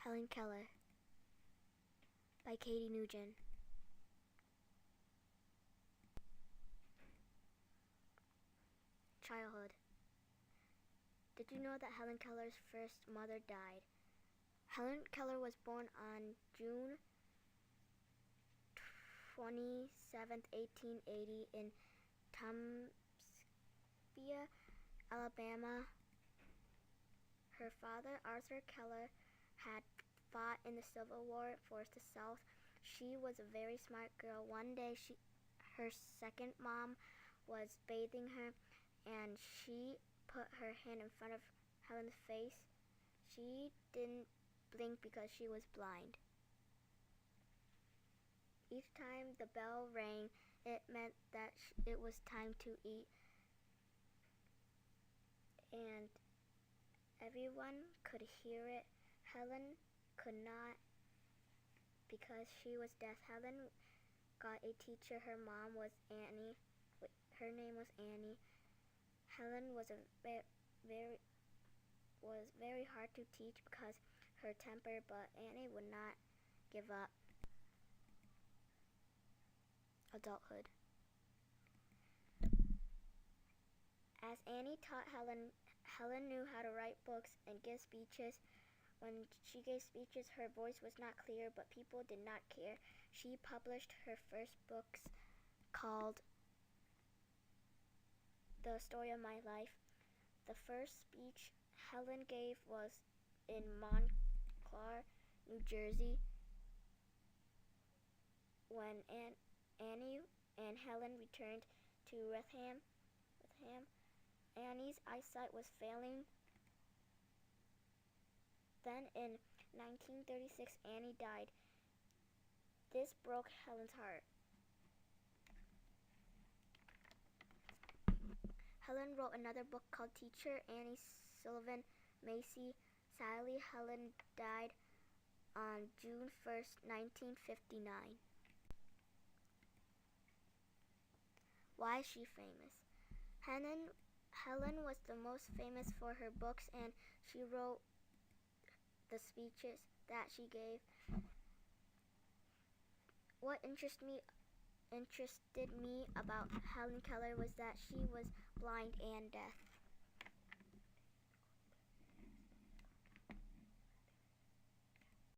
Helen Keller by Katie Nugent. Childhood. Did you know that Helen Keller's first mother died? Helen Keller was born on June 27, 1880 in Tuscumbia, Alabama. Her father, Arthur Keller, had fought in the Civil War for the South. She was a very smart girl. One day, her second mom was bathing her, and she put her hand in front of Helen's face. She didn't blink because she was blind. Each time the bell rang, it meant that it was time to eat, and everyone could hear it. Helen could not because she was deaf. Helen got a teacher. Her mom was Annie. Her name was Annie. Helen was very hard to teach because her temper, but Annie would not give up. Adulthood. As Annie taught Helen, Helen knew how to write books and give speeches. When she gave speeches, her voice was not clear, but people did not care. She published her first books called The Story of My Life. The first speech Helen gave was in Montclair, New Jersey, when Annie and Helen returned to Wrexham. Annie's eyesight was failing. Then in 1936, Annie died. This broke Helen's heart. Helen wrote another book called Teacher Annie Sullivan Macy. Sadly, Helen died on June 1st, 1959. Why is she famous? Helen was the most famous for her books, and she wrote the speeches that she gave. What interested me about Helen Keller was that she was blind and deaf.